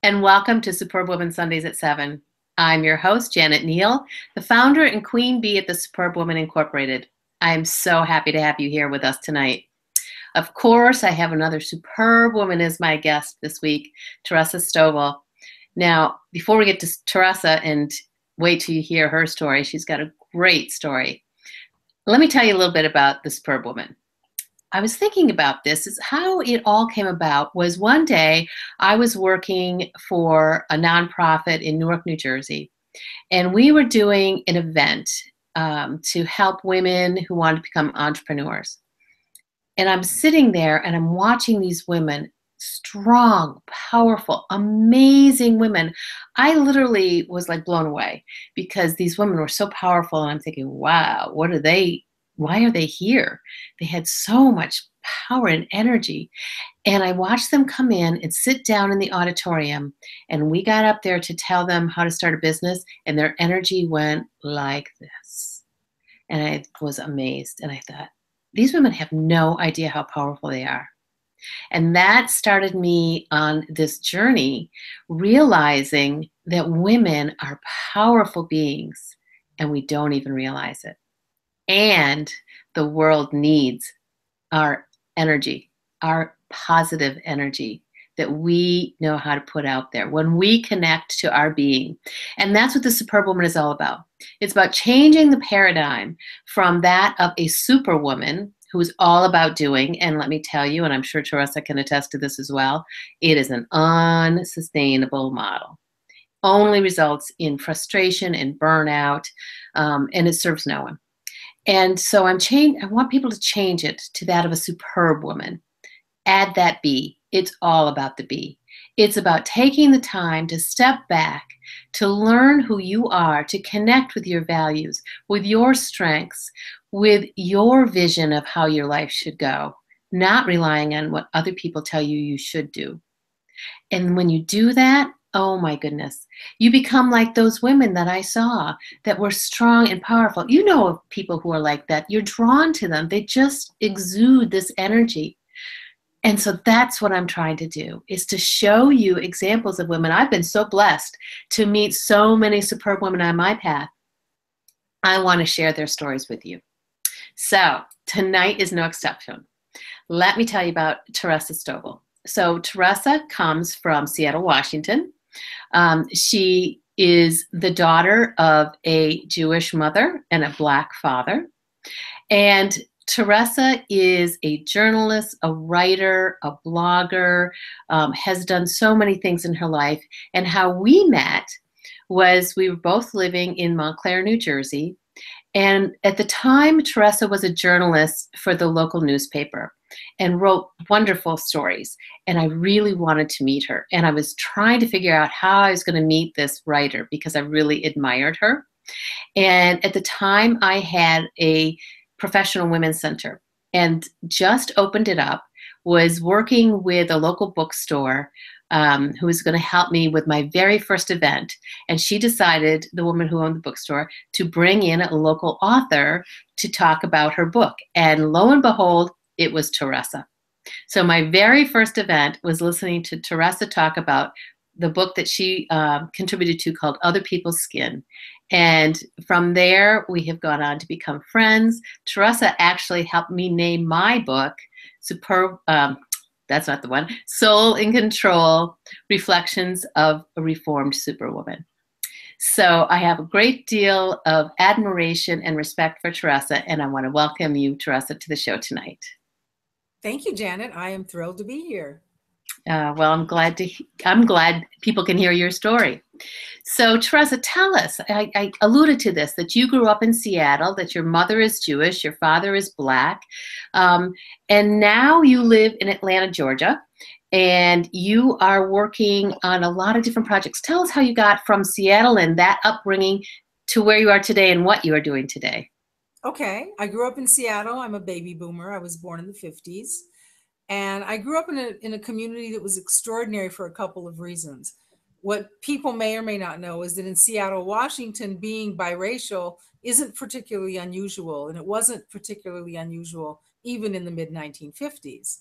and welcome to Superbwoman Sundays at 7. I'm your host, Janet Neal, the founder and queen bee at the Superbwoman Incorporated. I'm so happy to have you here with us tonight. Of course, I have another superb woman as my guest this week, TaRessa Stovall. Now, before we get to TaRessa and wait till you hear her story, she's got a great story. Let me tell you a little bit about the Superbwoman. I was thinking about this, is how it all came about was one day I was working for a nonprofit in Newark, New Jersey, and we were doing an event to help women who wanted to become entrepreneurs. And I'm sitting there and I'm watching these women, strong, powerful, amazing women. I literally was like blown away because these women were so powerful. And I'm thinking, wow, what are they? Why are they here? They had so much power and energy. And I watched them come in and sit down in the auditorium. And we got up there to tell them how to start a business. And their energy went like this. And I was amazed. And I thought, these women have no idea how powerful they are. And that started me on this journey, realizing that women are powerful beings and we don't even realize it. And the world needs our energy, our positive energy that we know how to put out there when we connect to our being. And that's what the Superbwoman is all about. It's about changing the paradigm from that of a superwoman who is all about doing. And let me tell you, and I'm sure TaRessa can attest to this as well, it is an unsustainable model. Only results in frustration and burnout, and it serves no one. And so I want people to change it to that of a superb woman. Add that B. It's all about the B. It's about taking the time to step back, to learn who you are, to connect with your values, with your strengths, with your vision of how your life should go, not relying on what other people tell you you should do. And when you do that, oh my goodness, you become like those women that I saw that were strong and powerful. You know of people who are like that. You're drawn to them. They just exude this energy. And so that's what I'm trying to do, is to show you examples of women. I've been so blessed to meet so many superb women on my path. I want to share their stories with you. So tonight is no exception. Let me tell you about TaRessa Stovall. So TaRessa comes from Seattle, Washington. She is the daughter of a Jewish mother and a Black father. And TaRessa is a journalist, a writer, a blogger, has done so many things in her life. And how we met was we were both living in Montclair, New Jersey. And at the time, TaRessa was a journalist for the local newspaper and wrote wonderful stories. And I really wanted to meet her. And I was trying to figure out how I was going to meet this writer because I really admired her. And at the time, I had a professional women's center and just opened it up, was working with a local bookstore who was going to help me with my very first event. And she decided, the woman who owned the bookstore, to bring in a local author to talk about her book. And lo and behold, it was TaRessa. So my very first event was listening to TaRessa talk about the book that she contributed to called Other People's Skin. And from there, we have gone on to become friends. TaRessa actually helped me name my book, that's not the one, Soul in Control, Reflections of a Reformed Superwoman. So I have a great deal of admiration and respect for TaRessa, and I want to welcome you, TaRessa, to the show tonight. Thank you, Janet. I am thrilled to be here. Well, I'm glad people can hear your story. So TaRessa, tell us, I alluded to this, that you grew up in Seattle, that your mother is Jewish, your father is Black, and now you live in Atlanta, Georgia, and you are working on a lot of different projects. Tell us how you got from Seattle and that upbringing to where you are today and what you are doing today. Okay. I grew up in Seattle. I'm a baby boomer. I was born in the 50s. And I grew up in a community that was extraordinary for a couple of reasons. What people may or may not know is that in Seattle, Washington, being biracial isn't particularly unusual. And it wasn't particularly unusual even in the mid-1950s.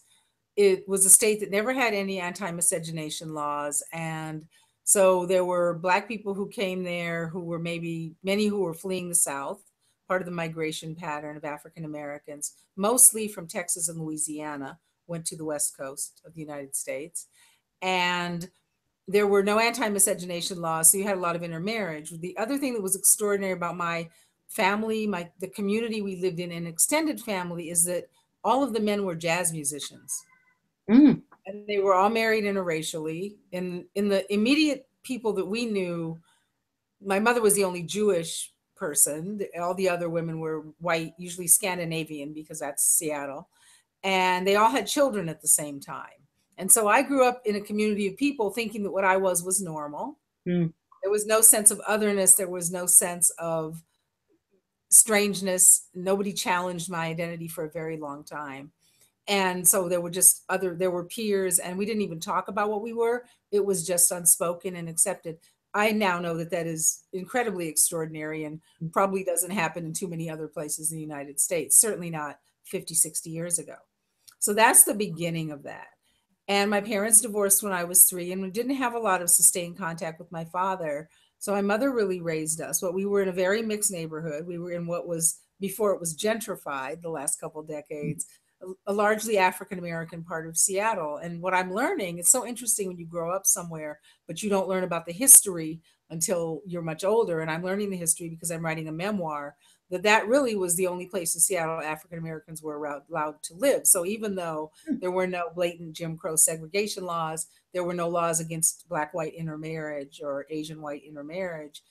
it was a state that never had any anti-miscegenation laws. And so there were Black people who came there who were maybe many who were fleeing the South, part of the migration pattern of African Americans, mostly from Texas and Louisiana, went to the West Coast of the United States. And there were no anti-miscegenation laws, so you had a lot of intermarriage. The other thing that was extraordinary about my family, the community we lived in, an extended family, is that all of the men were jazz musicians. Mm. And they were all married interracially. In the immediate people that we knew, my mother was the only Jewish person. All the other women were white, usually Scandinavian, because that's Seattle. And they all had children at the same time. And so I grew up in a community of people thinking that what I was normal. Mm. There was no sense of otherness. There was no sense of strangeness. Nobody challenged my identity for a very long time. And so there were peers, and we didn't even talk about what we were. It was just unspoken and accepted. I now know that that is incredibly extraordinary and probably doesn't happen in too many other places in the United States, certainly not 50, 60 years ago. So that's the beginning of that. And my parents divorced when I was 3, and we didn't have a lot of sustained contact with my father. So my mother really raised us. But we were in a very mixed neighborhood. We were in what was, before it was gentrified the last couple of decades, a largely African-American part of Seattle. And what I'm learning, it's so interesting when you grow up somewhere, but you don't learn about the history until you're much older. And I'm learning the history because I'm writing a memoir, that really was the only place in Seattle African-Americans were allowed to live. So even though there were no blatant Jim Crow segregation laws, there were no laws against Black-white intermarriage or Asian-white intermarriage,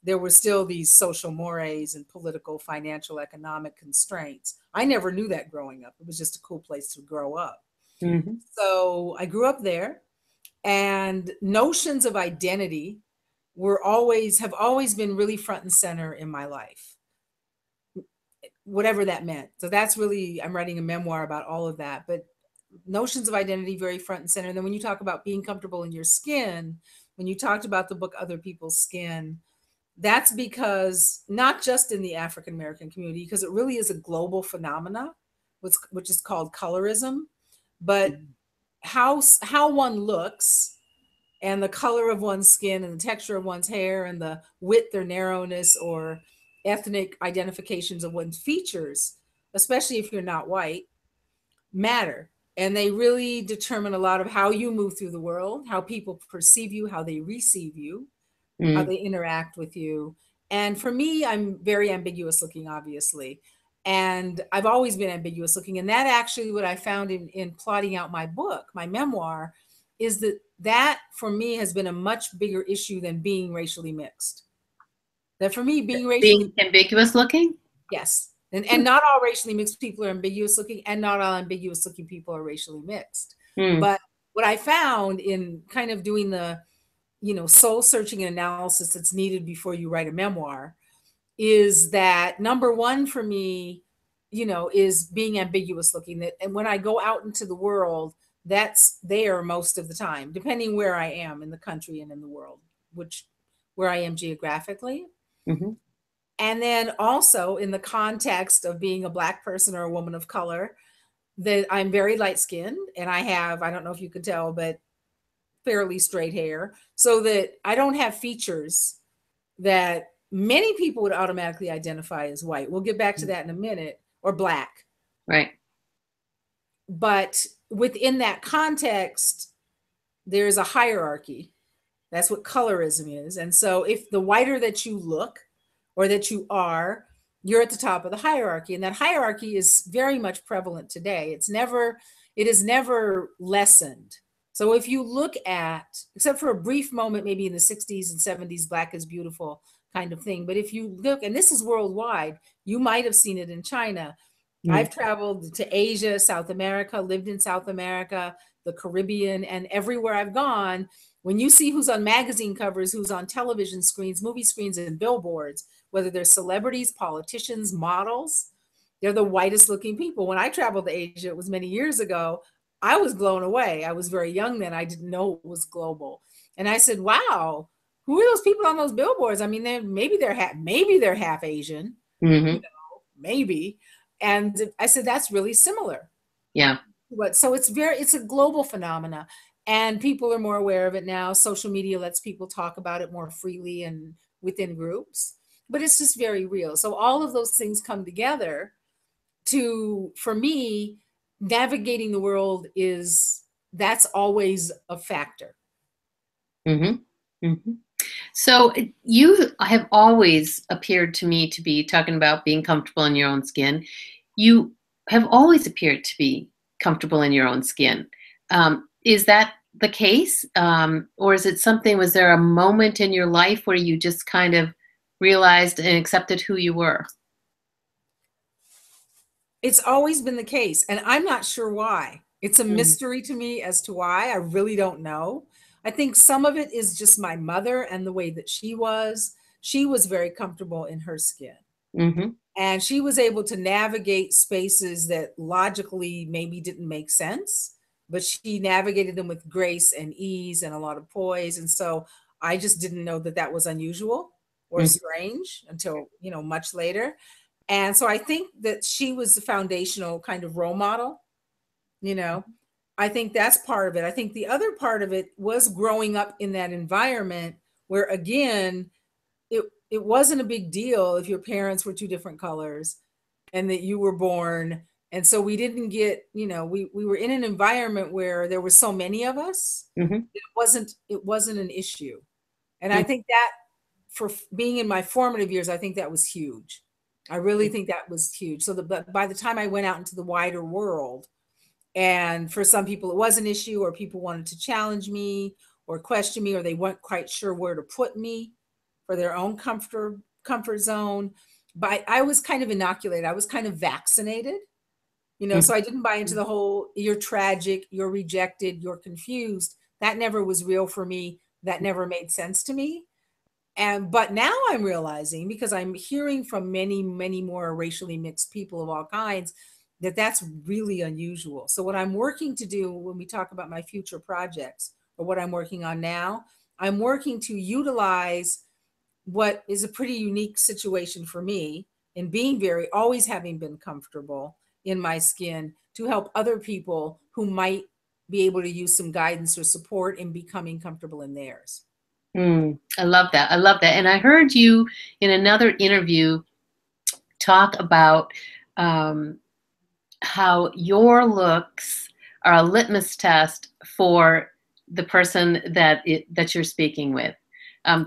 there were still these social mores and political, financial, economic constraints. I never knew that growing up. It was just a cool place to grow up. Mm-hmm. So I grew up there, and notions of identity have always been really front and center in my life, whatever that meant. So that's really, I'm writing a memoir about all of that, but notions of identity very front and center. And then when you talk about being comfortable in your skin, when you talked about the book Other People's Skin, that's because not just in the African American community, because it really is a global phenomena, which is called colorism, but how one looks and the color of one's skin and the texture of one's hair and the width or narrowness or ethnic identifications of one's features, especially if you're not white, matter. And they really determine a lot of how you move through the world, how people perceive you, how they receive you, how they interact with you. And for me, I'm very ambiguous looking, obviously. And I've always been ambiguous looking. And that actually, what I found in plotting out my book, my memoir, is that for me has been a much bigger issue than being racially mixed. That for me, being ambiguous looking? Yes. And not all racially mixed people are ambiguous looking, and not all ambiguous looking people are racially mixed. But what I found in kind of doing the, soul searching and analysis that's needed before you write a memoir is that number one for me, is being ambiguous looking. And when I go out into the world, that's there most of the time, depending where I am in the country and in the world, where I am geographically. Mm-hmm. And then also in the context of being a Black person or a woman of color, that I'm very light skinned, and I don't know if you can tell, but fairly straight hair, so that I don't have features that many people would automatically identify as white. We'll get back to that in a minute, or Black. Right. But within that context, there's a hierarchy. That's what colorism is. And so if the whiter that you look or that you are, you're at the top of the hierarchy. And that hierarchy is very much prevalent today. It is never lessened. So if you look at, except for a brief moment, maybe in the 60s and 70s, Black is beautiful kind of thing. But if you look, and this is worldwide, you might have seen it in China. I've traveled to Asia, South America, lived in South America, the Caribbean, and everywhere I've gone, when you see who's on magazine covers, who's on television screens, movie screens, and billboards, whether they're celebrities, politicians, models, they're the whitest looking people. When I traveled to Asia, it was many years ago, I was blown away. I was very young then. I didn't know it was global. And I said, wow, who are those people on those billboards? I mean, maybe they're half Asian, maybe. And I said, that's really similar. Yeah. what, so it's a global phenomena, and people are more aware of it now. Social media lets people talk about it more freely and within groups, but it's just very real. So all of those things come together to, for me, navigating the world that's always a factor. Mm-hmm. Mm-hmm. So you have always appeared to me to be talking about being comfortable in your own skin. You have always appeared to be comfortable in your own skin. Is that the case? Or is it something, was there a moment in your life where you just kind of realized and accepted who you were? It's always been the case, and I'm not sure why. It's a Mm, mystery to me as to why. I really don't know. I think some of it is just my mother and the way that she was. She was very comfortable in her skin, mm-hmm, and she was able to navigate spaces that logically maybe didn't make sense, but she navigated them with grace and ease and a lot of poise. And so I just didn't know that that was unusual or mm-hmm, strange until, much later. And so I think that she was the foundational kind of role model, you know. I think that's part of it. I think the other part of it was growing up in that environment where, again, it wasn't a big deal if your parents were two different colors and that you were born. And so we didn't get, we were in an environment where there were so many of us, mm-hmm, it wasn't an issue. And I think that, for being in my formative years, I think that was huge. I really think that was huge. So but by the time I went out into the wider world, and for some people it was an issue, or people wanted to challenge me or question me, or they weren't quite sure where to put me for their own comfort zone. But I was kind of inoculated. I was kind of vaccinated, mm-hmm, so I didn't buy into the whole "you're tragic, you're rejected, you're confused." That never was real for me. That never made sense to me. But now I'm realizing, because I'm hearing from many, many more racially mixed people of all kinds, that that's really unusual. So what I'm working to do when we talk about my future projects, or what I'm working on now, I'm working to utilize what is a pretty unique situation for me in being always having been comfortable in my skin, to help other people who might be able to use some guidance or support in becoming comfortable in theirs. I love that. I love that. And I heard you in another interview talk about um, how your looks are a litmus test for the person that you're speaking with.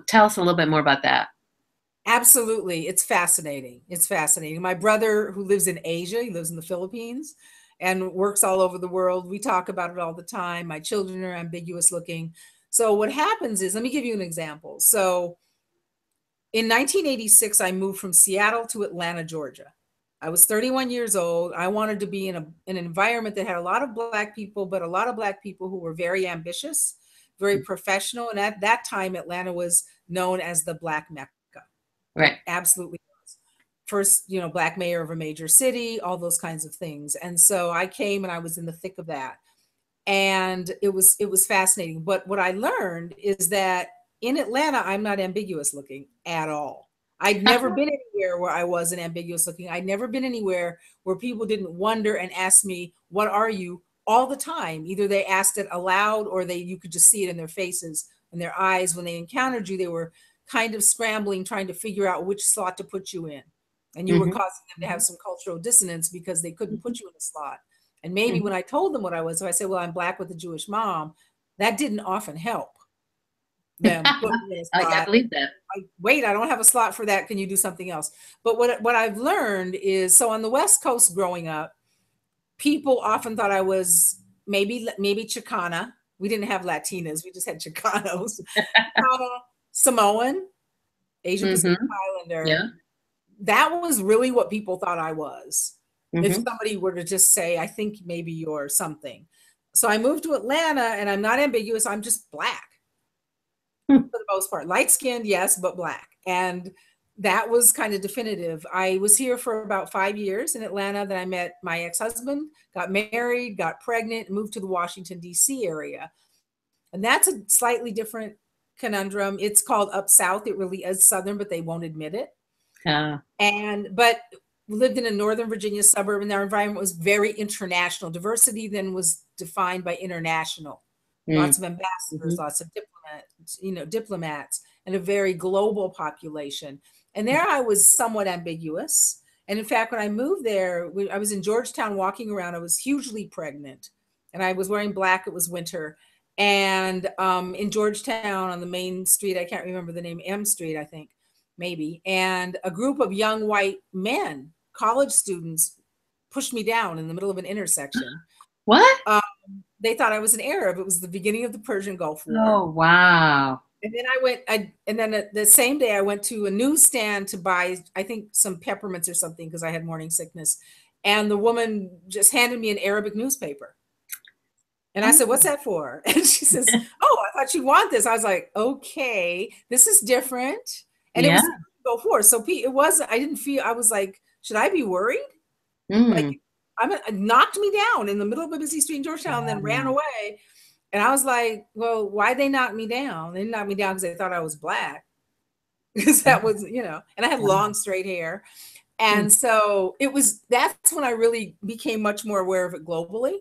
Tell us a little bit more about that. Absolutely. It's fascinating. It's fascinating. My brother, who lives in Asia, he lives in the Philippines and works all over the world. We talk about it all the time. My children are ambiguous looking. So what happens is, let me give you an example. So in 1986, I moved from Seattle to Atlanta, Georgia. I was 31 years old. I wanted to be in an environment that had a lot of Black people, but a lot of Black people who were very ambitious, very professional. And at that time, Atlanta was known as the Black Mecca. Right. It absolutely was. First, Black mayor of a major city, all those kinds of things. And so I came and I was in the thick of that. And it was fascinating. But what I learned is that in Atlanta, I'm not ambiguous looking at all. I'd never been anywhere where I wasn't ambiguous looking. I'd never been anywhere where people didn't wonder and ask me, "What are you?" all the time. Either they asked it aloud, or you could just see it in their faces and their eyes. When they encountered you, they were kind of scrambling, trying to figure out which slot to put you in. And you were Mm-hmm, causing them to have some cultural dissonance because they couldn't put you in a slot. And maybe mm-hmm. when I told them what I was, if I said, "Well, I'm Black with a Jewish mom," that didn't often help them put me in a I slot. believe that. Wait, I don't have a slot for that. Can you do something else? But what I've learned is, so on the West Coast growing up, people often thought I was maybe Chicana. We didn't have Latinas. We just had Chicanos. Chicana, Samoan, Asian Pacific Mm-hmm. Islander. Yeah. That was really what people thought I was. If Mm-hmm. somebody were to just say, "I think maybe you're something." So I moved to Atlanta, and I'm not ambiguous. I'm just Black for the most part. Light skinned, yes, but Black. And that was kind of definitive. I was here for about 5 years in Atlanta. Then I met my ex-husband, got married, got pregnant, moved to the Washington, D.C. area. And that's a slightly different conundrum. It's called up South. It really is Southern, but they won't admit it. Uh, But lived in a Northern Virginia suburb, and our environment was very international. Diversity then was defined by international. Lots of ambassadors, lots of diplomats, and a very global population. And there I was somewhat ambiguous. And in fact, when I moved there, I was in Georgetown walking around. I was hugely pregnant, and I was wearing black. It was winter. And in Georgetown on the main street, I can't remember the name, M Street, I think, maybe. And a group of young white men, college students, pushed me down in the middle of an intersection. What? They thought I was an Arab. It was the beginning of the Persian Gulf War. Oh, wow. And then the same day I went to a newsstand to buy, I think, some peppermints or something because I had morning sickness. And the woman just handed me an Arabic newspaper. And I said, "What's that for?" And she says, "Oh, I thought you want this." I was like, "Okay, this is different." And it was Gulf War. So it wasn't, I didn't feel, I was like, should I be worried? Like, it knocked me down in the middle of a busy street in Georgetown and then ran away. And I was like, well, why'd they knock me down? They knocked me down because they thought I was black. Because that was, and I had long straight hair. And so that's when I really became much more aware of it globally.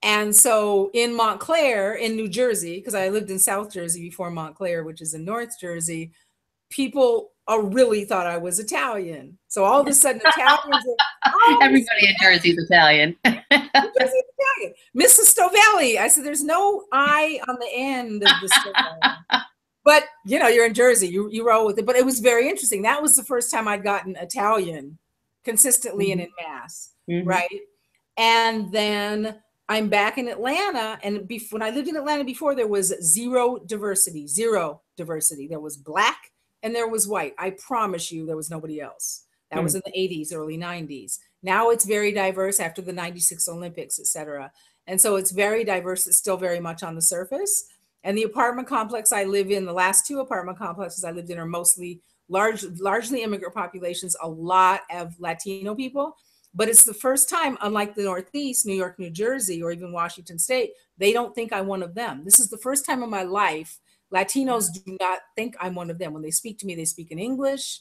And so in Montclair, in New Jersey, because I lived in South Jersey before Montclair, which is in North Jersey, people really thought I was Italian. So all of a sudden, Italians are, everybody in Jersey is Italian. Italian. Mrs. Stovall. I said, there's no I on the end of the Stovall. But, you're in Jersey. You roll with it. But it was very interesting. That was the first time I'd gotten Italian consistently and in mass, right? And then I'm back in Atlanta. And when I lived in Atlanta before, there was zero diversity. There was black and there was white. I promise you there was nobody else. That was in the 80s, early 90s. Now it's very diverse after the 96 Olympics, et cetera. And so it's very diverse. It's still very much on the surface. And the apartment complex I live in, the last two apartment complexes I lived in are mostly largely immigrant populations, a lot of Latino people. But it's the first time, unlike the Northeast, New York, New Jersey, or even Washington State, they don't think I'm one of them. This is the first time in my life Latinos do not think I'm one of them. When they speak to me, they speak in English.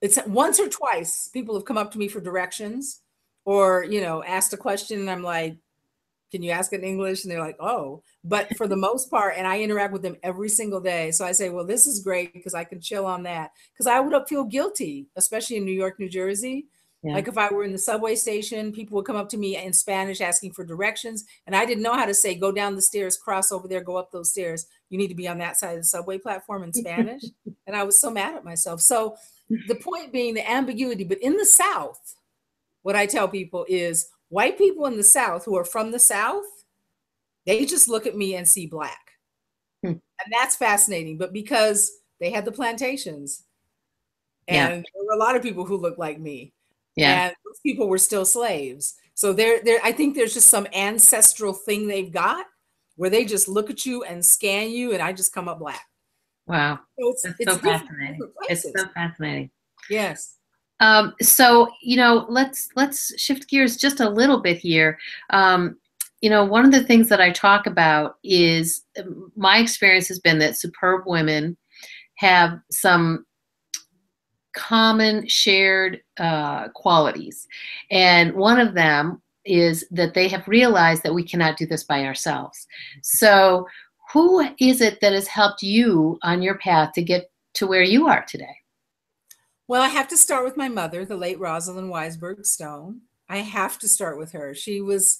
It's once or twice people have come up to me for directions or, asked a question and I'm like, can you ask it in English? And they're like, oh, but for the most part, and I interact with them every single day. So I say, well, this is great because I can chill on that. Because I would feel guilty, especially in New York, New Jersey. Yeah. Like if I were in the subway station, people would come up to me in Spanish asking for directions. And I didn't know how to say, go down the stairs, cross over there, go up those stairs. You need to be on that side of the subway platform in Spanish. And I was so mad at myself. So the point being the ambiguity, but in the South, what I tell people is white people in the South who are from the South, they just look at me and see black. And that's fascinating. But because they had the plantations and there were a lot of people who looked like me. Yeah. And those people were still slaves. So I think there's just some ancestral thing they've got where they just look at you and scan you and I just come up black. Wow. So it's so fascinating. It's so fascinating. Yes. So, let's shift gears just a little bit here. One of the things that I talk about is my experience has been that superb women have some common shared qualities. And one of them is that they have realized that we cannot do this by ourselves. So who is it that has helped you on your path to get to where you are today? Well, I have to start with my mother, the late Rosalind Weisberg Stone. I have to start with her. She was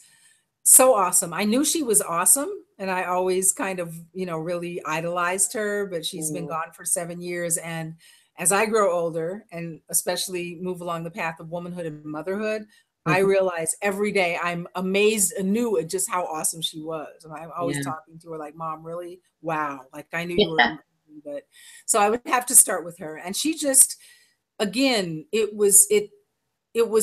so awesome. I knew she was awesome. And I always kind of, really idolized her, but she's been gone for 7 years. And as I grow older and especially move along the path of womanhood and motherhood, I realize every day I'm amazed anew at just how awesome she was. And I'm always talking to her like, Mom, really? Wow. Like I knew you were amazing. But so I would have to start with her. And she just, again, it was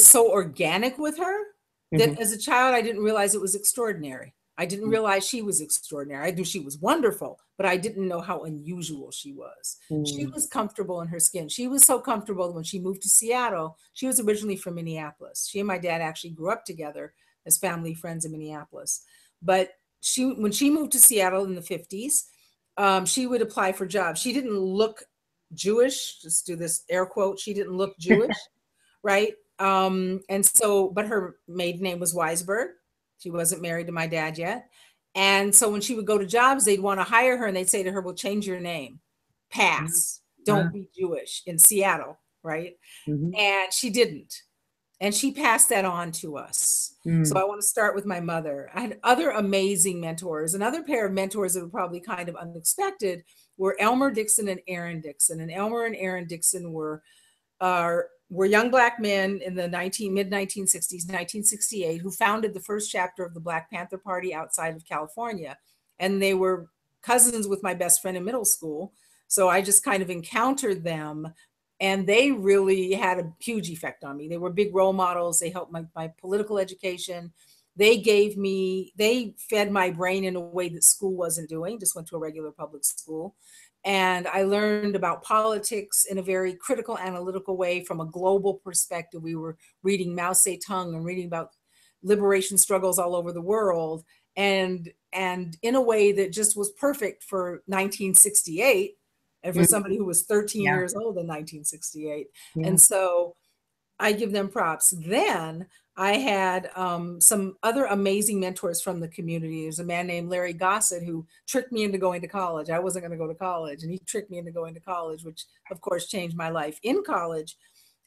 so organic with her that as a child, I didn't realize it was extraordinary. I didn't realize she was extraordinary. I knew she was wonderful, but I didn't know how unusual she was. She was comfortable in her skin. She was so comfortable when she moved to Seattle. She was originally from Minneapolis. She and my dad actually grew up together as family friends in Minneapolis. But when she moved to Seattle in the 50s, she would apply for jobs. She didn't look Jewish, just do this air quote. She didn't look Jewish. right? And so, but her maiden name was Weisberg. She wasn't married to my dad yet. And so when she would go to jobs, they'd want to hire her and they'd say to her, well, change your name, pass, Wow. don't be Jewish in Seattle, right? Mm-hmm. And she didn't. And she passed that on to us. So Mm. I want to start with my mother. I had other amazing mentors. Another pair of mentors that were probably kind of unexpected were Elmer Dixon and Aaron Dixon. And Elmer and Aaron Dixon were young Black men in the mid 1960s, 1968, who founded the first chapter of the Black Panther Party outside of California. And they were cousins with my best friend in middle school. So I just kind of encountered them, and they really had a huge effect on me. They were big role models. They helped my political education. They fed my brain in a way that school wasn't doing, just went to a regular public school. And I learned about politics in a very critical, analytical way from a global perspective. We were reading Mao Zedong and reading about liberation struggles all over the world, and in a way that just was perfect for 1968 and for Mm. somebody who was 13 Yeah. years old in 1968. Yeah. And so I give them props. Then I had some other amazing mentors from the community. There's a man named Larry Gossett who tricked me into going to college. I wasn't going to go to college, and he tricked me into going to college, which of course changed my life. In college,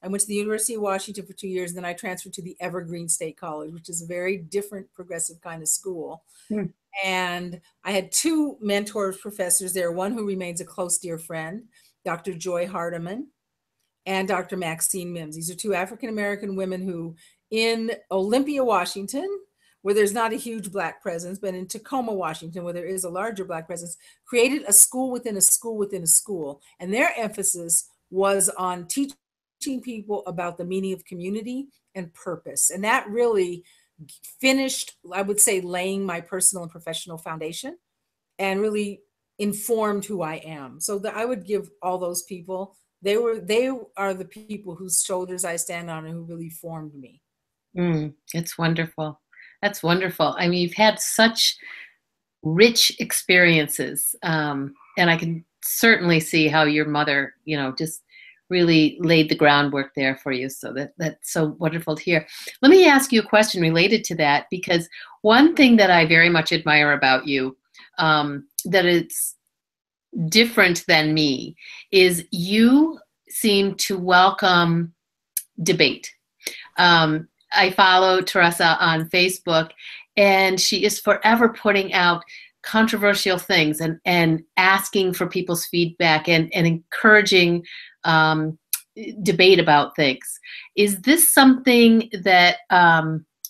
I went to the University of Washington for 2 years, and then I transferred to the Evergreen State College, which is a very different progressive kind of school. Mm. And I had two mentors, professors there, one who remains a close, dear friend, Dr. Joy Hardiman, and Dr. Maxine Mims. These are two African-American women who, in Olympia, Washington, where there's not a huge Black presence, but in Tacoma, Washington, where there is a larger Black presence, created a school within a school within a school. And their emphasis was on teaching people about the meaning of community and purpose. And that really finished, I would say, laying my personal and professional foundation and really informed who I am. So that I would give all those people, they are the people whose shoulders I stand on and who really formed me. Mm. It's wonderful. That's wonderful. I mean, you've had such rich experiences, and I can certainly see how your mother, just really laid the groundwork there for you. So that's so wonderful to hear. Let me ask you a question related to that, because one thing that I very much admire about you, that it's different than me, is you seem to welcome debate. I follow TaRessa on Facebook, and she is forever putting out controversial things and asking for people's feedback and encouraging debate about things. Is this something that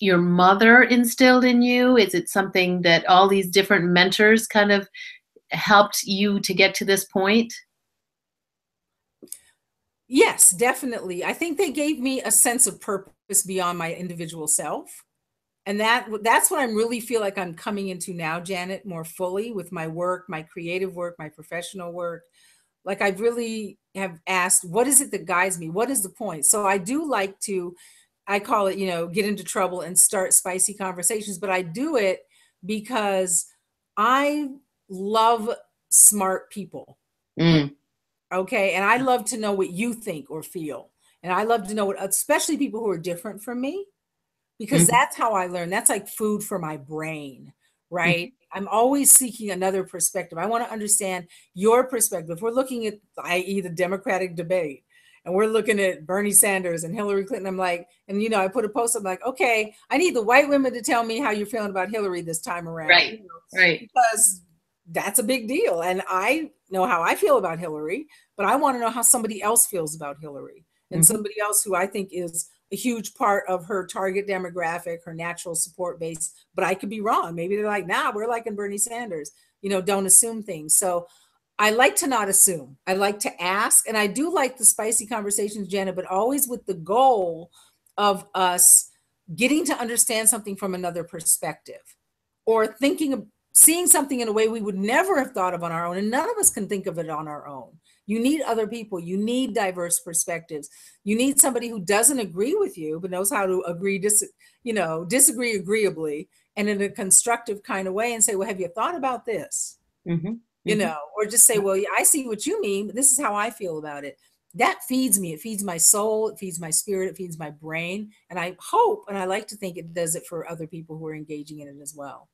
your mother instilled in you? Is it something that all these different mentors kind of helped you to get to this point? Yes, definitely. I think they gave me a sense of purpose beyond my individual self. And that's what I really feel like I'm coming into now, Janet, more fully with my work, my creative work, my professional work. Like I really have asked, what is it that guides me? What is the point? So I do like to, I call it, get into trouble and start spicy conversations, but I do it because I love smart people. Mm. Okay. And I love to know what you think or feel. And I love to know what, especially people who are different from me, because Mhm. that's how I learn. That's like food for my brain, Mhm. right? I'm always seeking another perspective. I want to understand your perspective. We're looking at, i.e., the Democratic debate, and we're looking at Bernie Sanders and Hillary Clinton. I'm like, and I put a post. I'm like, okay, I need the white women to tell me how you're feeling about Hillary this time around, Right. Right. because that's a big deal. And I know how I feel about Hillary, but I want to know how somebody else feels about Hillary, and Mhm. somebody else who I think is a huge part of her target demographic, her natural support base. But I could be wrong. Maybe they're like, nah, we're liking Bernie Sanders. Don't assume things. So I like to not assume. I like to ask. And I do like the spicy conversations, Jenna, but always with the goal of us getting to understand something from another perspective, or seeing something in a way we would never have thought of on our own. And none of us can think of it on our own. You need other people. You need diverse perspectives. You need somebody who doesn't agree with you, but knows how to disagree agreeably and in a constructive kind of way, and say, well, have you thought about this? Mhm. Mhm. Or just say, well, yeah, I see what you mean, but this is how I feel about it. that feeds me. It feeds my soul, it feeds my spirit, it feeds my brain. And I hope, and I like to think it does it for other people who are engaging in it as well.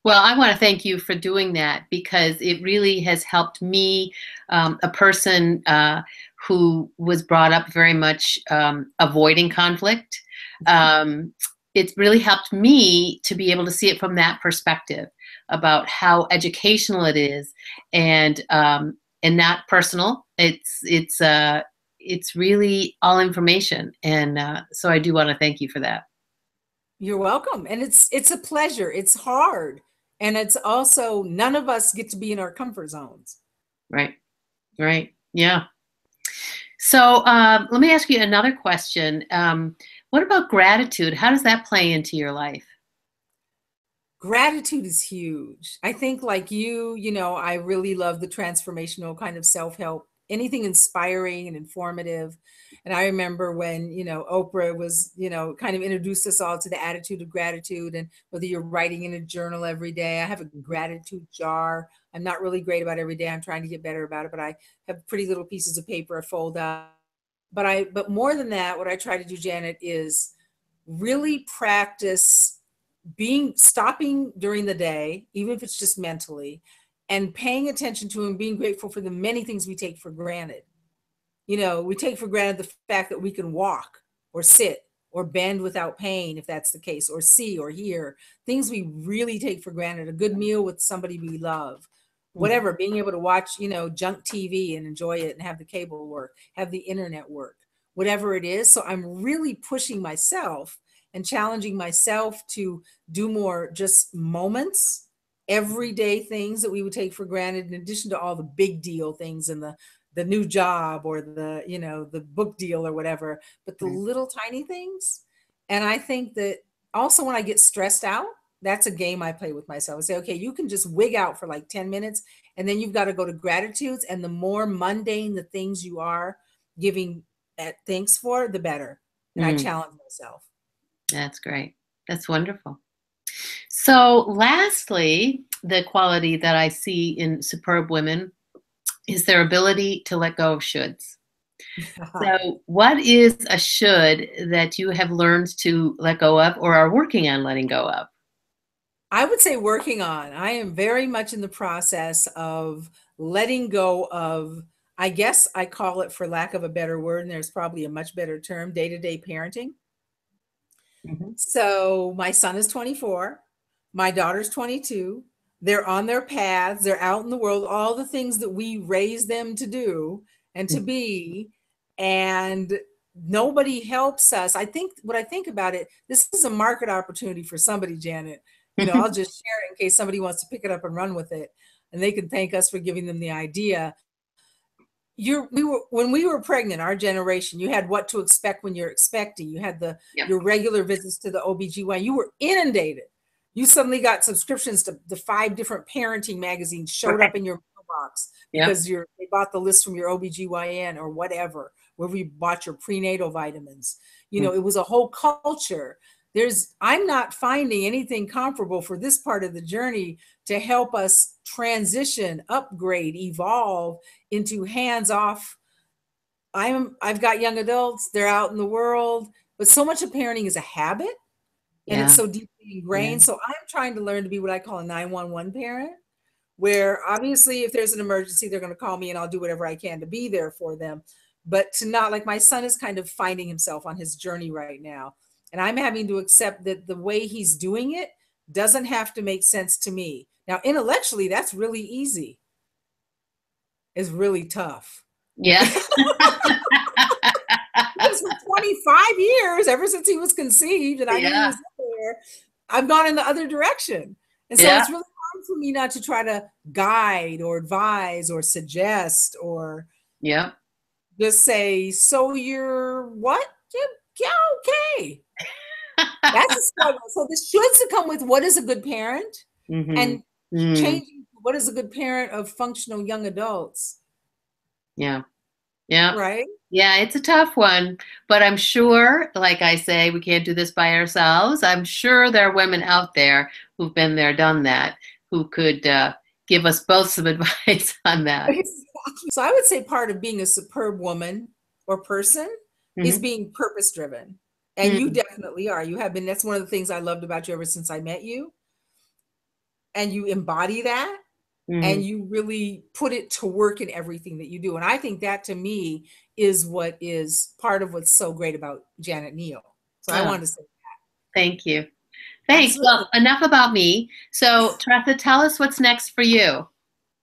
Well, I want to thank you for doing that because it really has helped me, a person who was brought up very much avoiding conflict. It's really helped me to be able to see it from that perspective about how educational it is, and not personal. It's really all information, and so I do want to thank you for that. You're welcome. And it's a pleasure. It's hard. And it's also, none of us get to be in our comfort zones. Right. Right. Yeah. So let me ask you another question. What about gratitude? How does that play into your life? Gratitude is huge. I think like you know, I really love the transformational kind of self-help, anything inspiring and informative. And I remember when, you know, Oprah was, you know, kind of introduced us all to the attitude of gratitude, and whether you're writing in a journal every day. I have a gratitude jar. I'm not really great about every day. I'm trying to get better about it, but I have pretty little pieces of paper I fold out. But more than that, what I try to do, Janet, is really practice stopping during the day, even if it's just mentally, and paying attention to and being grateful for the many things we take for granted. You know, we take for granted the fact that we can walk or sit or bend without pain, if that's the case, or see or hear, things we really take for granted. A good meal with somebody we love, whatever, being able to watch, you know, junk TV and enjoy it and have the cable work, have the internet work, whatever it is. So I'm really pushing myself and challenging myself to do more just moments, everyday things that we would take for granted, in addition to all the big deal things and the new job or the, you know, the book deal or whatever, but the little tiny things. And I think that also when I get stressed out, that's a game I play with myself. I say, okay, you can just wig out for like 10 minutes, and then you've got to go to gratitudes. And the more mundane the things you are giving thanks for, the better. And I challenge myself. That's great. That's wonderful. So lastly, the quality that I see in superb women is their ability to let go of shoulds. So what is a should that you have learned to let go of or are working on letting go of? I would say working on. I am very much in the process of letting go of, I guess I call it, for lack of a better word, and there's probably a much better term, day-to-day parenting. So my son is 24, my daughter's 22. They're on their paths, they're out in the world, all the things that we raised them to do and to be. And nobody helps us. I think what I think about it, this is a market opportunity for somebody, Janet. You know, I'll just share it in case somebody wants to pick it up and run with it. And they can thank us for giving them the idea. When we were pregnant, our generation, you had what to expect when you're expecting. You had your regular visits to the OBGYN. You were inundated. You suddenly got subscriptions to the 5 different parenting magazines showed up in your mailbox because they bought the list from your OBGYN or whatever, wherever you bought your prenatal vitamins. You know, it was a whole culture. I'm not finding anything comparable for this part of the journey to help us transition, upgrade, evolve into hands-off. I've got young adults, they're out in the world, but so much of parenting is a habit. And it's so deeply ingrained. So I'm trying to learn to be what I call a 911 parent, where obviously if there's an emergency, they're going to call me and I'll do whatever I can to be there for them. But to not, like, my son is kind of finding himself on his journey right now. And I'm having to accept that the way he's doing it doesn't have to make sense to me. Now, intellectually, that's really easy. It's really tough. Yeah. Because for 25 years, ever since he was conceived and I knew he was there, I've gone in the other direction. And so it's really hard for me not to try to guide or advise or suggest or just say, so you're what? Yeah, okay. That's a struggle. So the shoulds that come with what is a good parent and changing what is a good parent of functional young adults. Yeah. Yeah. Right. Yeah, it's a tough one, but I'm sure, like I say, we can't do this by ourselves. I'm sure there are women out there who've been there, done that, who could give us both some advice on that. Exactly. So I would say part of being a superb woman or person is being purpose driven. And you definitely are. You have been. That's one of the things I loved about you ever since I met you. And you embody that. And you really put it to work in everything that you do. And I think that to me is what is part of what's so great about Janet Neal. So I wanted to say that. Thank you. Thanks. Absolutely. Well, enough about me. So, TaRessa, tell us what's next for you.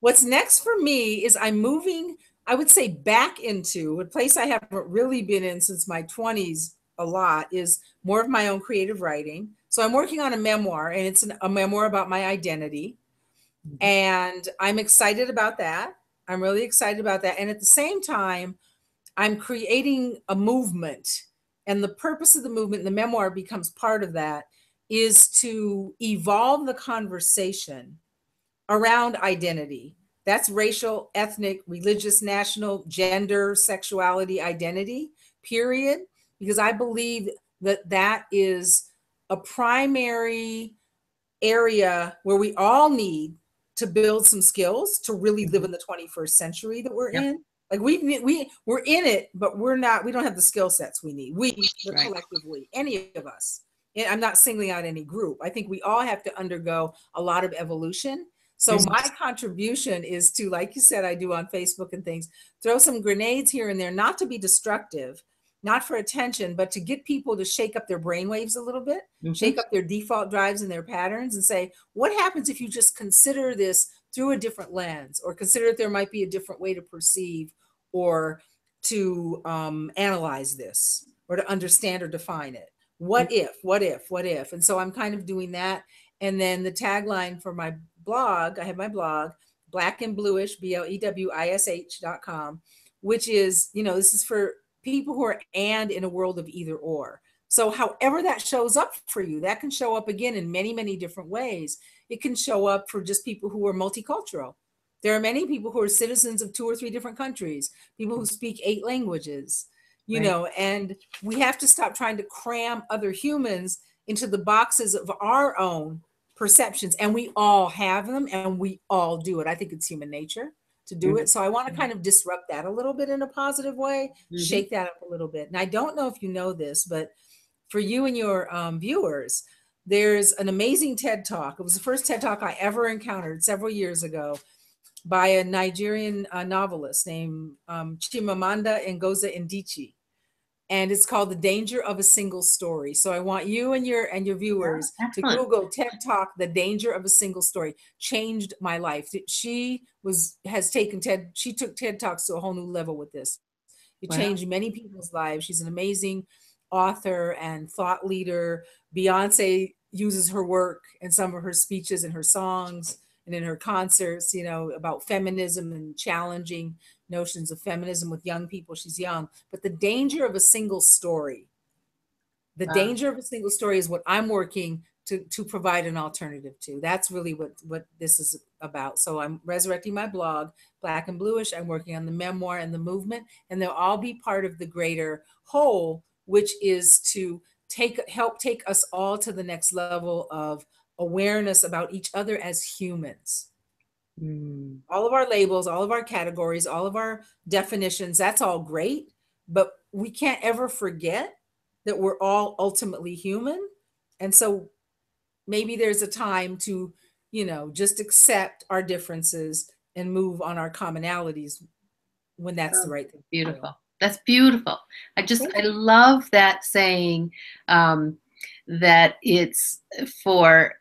What's next for me is I'm moving, I would say, back into a place I haven't really been in since my 20s a lot, is more of my own creative writing. So I'm working on a memoir, and it's a memoir about my identity. And I'm excited about that. I'm really excited about that. And at the same time, I'm creating a movement. And the purpose of the movement, the memoir becomes part of that, is to evolve the conversation around identity. That's racial, ethnic, religious, national, gender, sexuality, identity, period. Because I believe that that is a primary area where we all need to build some skills to really live in the 21st century that we're in. Like we're in it, but we don't have the skill sets we need. Collectively, any of us. And I'm not singling out any group. I think we all have to undergo a lot of evolution. So my contribution is to, like you said, I do on Facebook and things, throw some grenades here and there, not to be destructive, not for attention, but to get people to shake up their brainwaves a little bit, shake up their default drives and their patterns, and say, what happens if you just consider this through a different lens, or consider that there might be a different way to perceive or to analyze this, or to understand or define it. What if? And so I'm kind of doing that. And then the tagline for my blog, I have my blog, Black and Bluish, BLEWISH.com, which is, this is for people who are and in a world of either or. So however that shows up for you, that can show up again in many, many different ways. It can show up for just people who are multicultural. There are many people who are citizens of 2 or 3 different countries, people who speak 8 languages, and we have to stop trying to cram other humans into the boxes of our own perceptions. And we all have them, and we all do it. I think it's human nature to do it. So I want to kind of disrupt that a little bit in a positive way, shake that up a little bit. And I don't know if you know this, but for you and your viewers, there's an amazing TED Talk. It was the first TED Talk I ever encountered several years ago by a Nigerian novelist named Chimamanda Ngozi Adichie. And it's called The Danger of a Single Story. So I want you and your viewers to Google TED Talk, The Danger of a Single Story. Changed my life. She took TED Talks to a whole new level with this. It changed many people's lives. She's an amazing author and thought leader. Beyonce uses her work in some of her speeches and her songs and in her concerts, about feminism and challenging notions of feminism with young people. She's young. But the danger of a single story, danger of a single story is what I'm working to provide an alternative to. That's really what this is about. So I'm resurrecting my blog, Black and Bluish. I'm working on the memoir and the movement, and they'll all be part of the greater whole, which is to help take us all to the next level of awareness about each other as humans. All of our labels, all of our categories, all of our definitions, that's all great, but we can't ever forget that we're all ultimately human. And so maybe there's a time to, just accept our differences and move on our commonalities when that's the right thing. Beautiful. That's beautiful. I love that saying, that it's for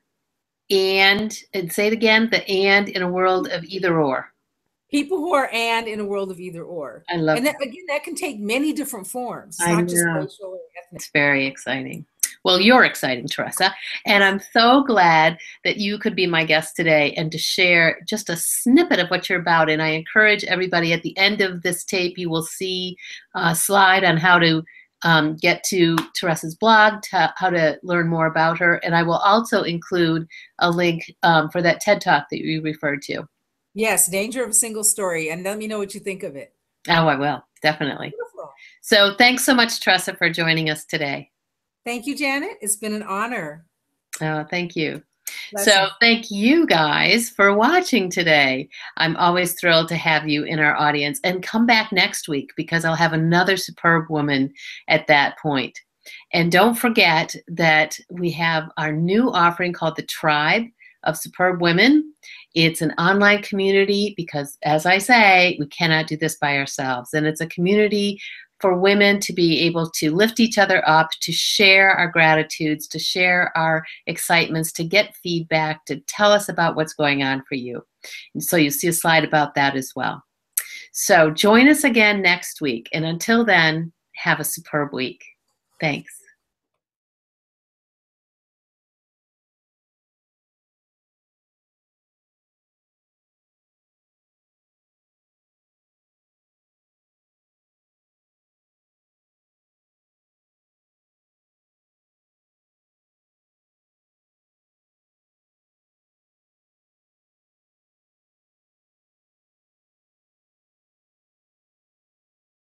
and say it again, the and in a world of either or. People who are and in a world of either or. I love that. Again, that can take many different forms. It's not just racial or ethnic. It's very exciting. Well, you're exciting, TaRessa. And I'm so glad that you could be my guest today and to share just a snippet of what you're about. And I encourage everybody, at the end of this tape, you will see a slide on how to get to TaRessa's blog, how to learn more about her. And I will also include a link for that TED Talk that you referred to. Yes, Danger of a Single Story. And let me know what you think of it. Oh, I will. Definitely. Beautiful. So thanks so much, TaRessa, for joining us today. Thank you, Janet. It's been an honor. Oh, thank you. So Blessings. thank you guys for watching today. I'm always thrilled to have you in our audience, and come back next week because I'll have another superb woman at that point. And don't forget that we have our new offering called the Tribe of Superb Women. It's an online community because, as I say, we cannot do this by ourselves. And it's a community for women to be able to lift each other up, to share our gratitudes, to share our excitements, to get feedback, to tell us about what's going on for you. And so you see a slide about that as well. So join us again next week. And until then, have a superb week. Thanks.